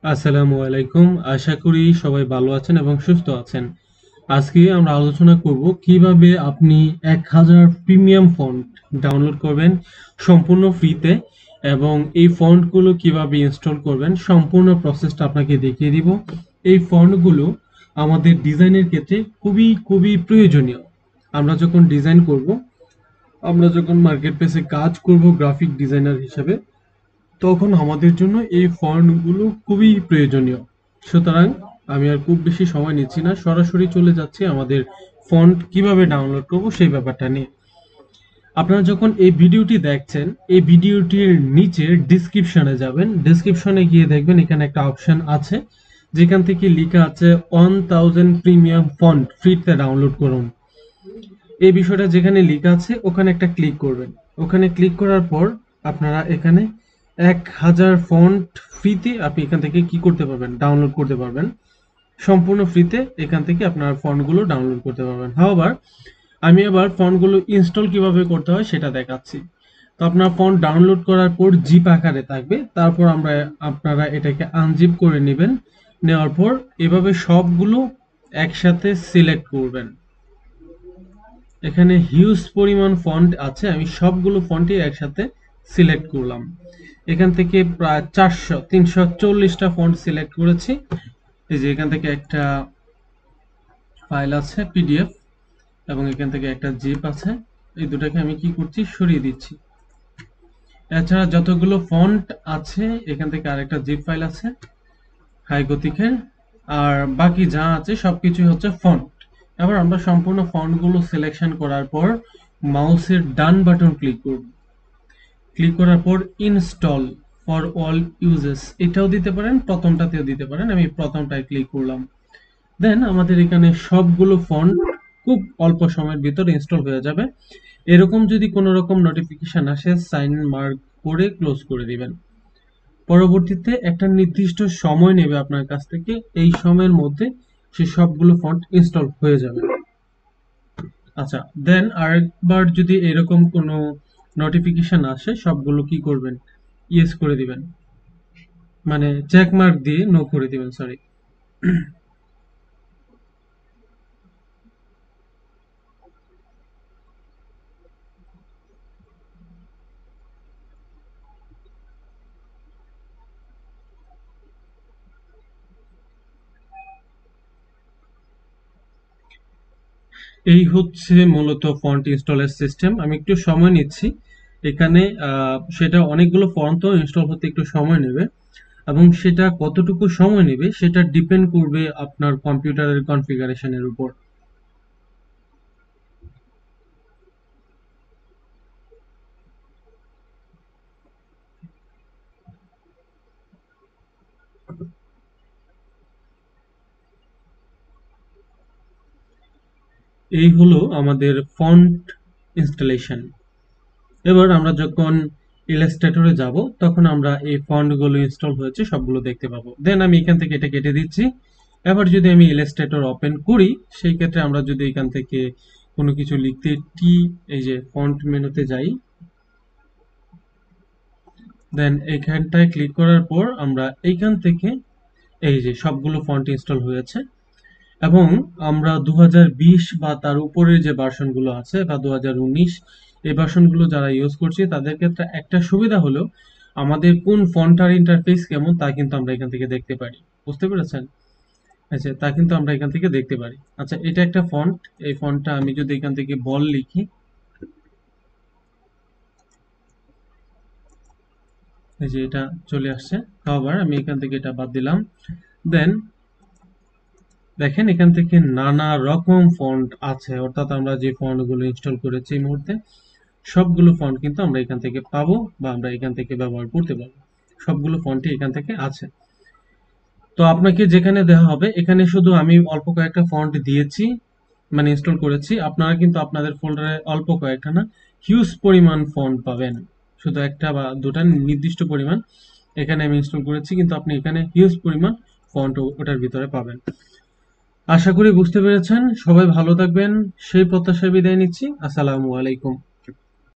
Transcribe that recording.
আসসালামু আলাইকুম। আশা করি সবাই ভালো আছেন এবং সুস্থ আছেন। আজকে আমরা আলোচনা করব কিভাবে আপনি 1000 প্রিমিয়াম ফন্ট ডাউনলোড করবেন সম্পূর্ণ ফ্রিতে এবং এই ফন্টগুলো কিভাবে ইনস্টল করবেন সম্পূর্ণ প্রসেসটা আপনাকে দেখিয়ে দিব। এই ফন্টগুলো আমাদের ডিজাইনের ক্ষেত্রে খুবই প্রয়োজনীয়। আমরা যখন ডিজাইন করব, আমরা যখন মার্কেট প্লেসে কাজ করব গ্রাফিক ডিজাইনার হিসেবে, তখন আমাদের জন্য এই ফন্টগুলো খুবই প্রয়োজনীয়। সুতরাং আমি আর খুব বেশি সময় নিচ্ছি না, সরাসরি চলে যাচ্ছি আমাদের ফন্ট কিভাবে ডাউনলোড করব সেই ব্যাপারটা নিয়ে। আপনারা যখন এই ভিডিওটি দেখছেন, এই ভিডিওটির নিচে ডিসক্রিপশনে যাবেন। ডিসক্রিপশনে গিয়ে দেখবেন এখানে একটা অপশন আছে যেখান থেকে লেখা আছে 1000 প্রিমিয়াম ফন্ট ফ্রিতে ডাউনলোড করুন। এই বিষয়টা যেখানে লেখা আছে ওখানে একটা ক্লিক করবেন। ওখানে ক্লিক করার পর আপনারা এখানে 1000 ফন্ট ফ্রিতে আপনি এখান থেকে কি করতে পারবেন, ডাউনলোড করতে পারবেন। সম্পূর্ণ ফ্রিতে এখান থেকে আপনার ফন্টগুলো ডাউনলোড করতে পারবেন। হাওয়ার আমি আবার ফন্টগুলো ইনস্টল কিভাবে করতে হয় সেটা দেখাচ্ছি। তো আপনার ফন্ট ডাউনলোড করার পর জিপ আকারে থাকবে, তারপর আপনারা এটাকে আনজিপ করে নেবেন। নেওয়ার পর এভাবে সবগুলো একসাথে সিলেক্ট করবেন। এখানে হিউজ পরিমাণ ফন্ট আছে, আমি সবগুলো ফন্টই একসাথে সিলেক্ট করলাম। এখান থেকে প্রায় 340টা ফন্ট সিলেক্ট করেছি। এই যে এখান থেকে একটা ফাইল আছে পিডিএফ এবং এখান থেকে একটা জিপ আছে। এই দুটাকে আমি কি করছি, সরিয়ে দিচ্ছি। এছাড়া যতগুলো ফন্ট আছে এখান থেকে আরেকটা জিপ ফাইল আছে হাই গতিকের, আর বাকি যা আছে সবকিছুই হচ্ছে ফন্ট। এবার আমরা সম্পূর্ণ ফন্টগুলো সিলেকশন করার পর মাউসের ডান বাটন ক্লিক করব। ক্লিক করার পর ইনস্টল ফর অল ইউজেস এটাও দিতে পারেন, প্রথমটাতেও দিতে পারেন। আমি প্রথমটায় ক্লিক করলাম। দেন আমাদের এখানে সবগুলো ফন্ট খুব অল্প সময়ের ভিতর ইনস্টল হয়ে যাবে। এরকম যদি কোনো রকম নোটিফিকেশন আসে, সাইন মার্ক করে ক্লোজ করে দিবেন। পরবর্তীতে একটা নির্দিষ্ট সময় নেবে আপনার কাছ থেকে, এই সময়ের মধ্যে সে সবগুলো ফন্ট ইনস্টল হয়ে যাবে। আচ্ছা, দেন আরেকবার যদি এরকম কোনো নোটিফিকেশন আসে, সবগুলো কি করবেন, ইয়েস করে দিবেন, মানে চেক মার্ক দিয়ে নো করে দিবেন, সরি। এই হচ্ছে মূলত ফন্ট ইনস্টলের সিস্টেম। আমি একটু সময় নিচ্ছি এখানে, সেটা অনেকগুলো ফন্ট তো ইনস্টল হতে একটু সময় নেবে এবং সেটা কতটুকু সময় নেবে সেটা ডিপেন্ড করবে আপনার কম্পিউটারের কনফিগারেশনের উপর। এই হলো আমাদের ফন্ট ইনস্টলেশন। এবার আমরা যখন ইলাস্ট্রেটরে যাব তখন আমরা এই ফন্টগুলো ইনস্টল হয়েছে সবগুলো দেখতে পাবো। দেন আমি এখান থেকে এটা কেটে দিচ্ছি। এবার যদি আমি ইলাস্ট্রেটর ওপেন করি, সেই ক্ষেত্রে আমরা যদি এখান থেকে কোনো কিছু লিখতে এই যে ফন্ট মেনুতে যাই, দেন এইখানটায় ক্লিক করার পর আমরা এইখান থেকে এই যে সবগুলো ফন্ট ইনস্টল হয়েছে। এবং আমরা 2020 বা তার উপরের যে ভার্সনগুলো আছে বা 2019 এই ভার্সনগুলো যারা ইউজ করছি তাদের ক্ষেত্রে একটা সুবিধা হলো আমাদের কোন ফন্টার ইন্টারফেস কেমন তা কিন্তু আমরা এখান থেকে দেখতে পারি। বুঝতে পেরেছেন? আচ্ছা, তা কিন্তু আমরা এখান থেকে দেখতে পারি। আচ্ছা, এটা একটা ফন্ট। এই ফন্টটা আমি যদি এখান থেকে বল লিখি, এই যে এটা চলে আসছে। আবার আমি এখান থেকে এটা বাদ দিলাম। দেন দেখেন এখান থেকে নানা রকম ফন্ট আছে, অর্থাৎ আমরা যে ফন্টগুলো ইনস্টল করেছি এই মুহূর্তে সবগুলো ফন্ট কিন্তু আমরা এখান থেকে পাবো বা আমরা এখান থেকে ব্যবহার করতে পারবো। সবগুলো ফন্টই এখান থেকে আছে। তো আপনাকে যেখানে দেওয়া হবে এখানে শুধু আমি অল্প কয়েকটা ফন্ট দিয়েছি, মানে ইনস্টল করেছি। আপনারা কিন্তু আপনাদের ফোল্ডারে অল্প কয়েকটা না, হিউজ পরিমাণ ফন্ট পাবেন। শুধু একটা বা দুটা নির্দিষ্ট পরিমাণ এখানে আমি ইনস্টল করেছি, কিন্তু আপনি এখানে হিউজ পরিমাণ ফন্ট ওটার ভিতরে পাবেন। আশা করি বুঝতে পেরেছেন। সবাই ভালো থাকবেন সেই প্রত্যাশায় বিদায় নিচ্ছি। আসসালামু আলাইকুম।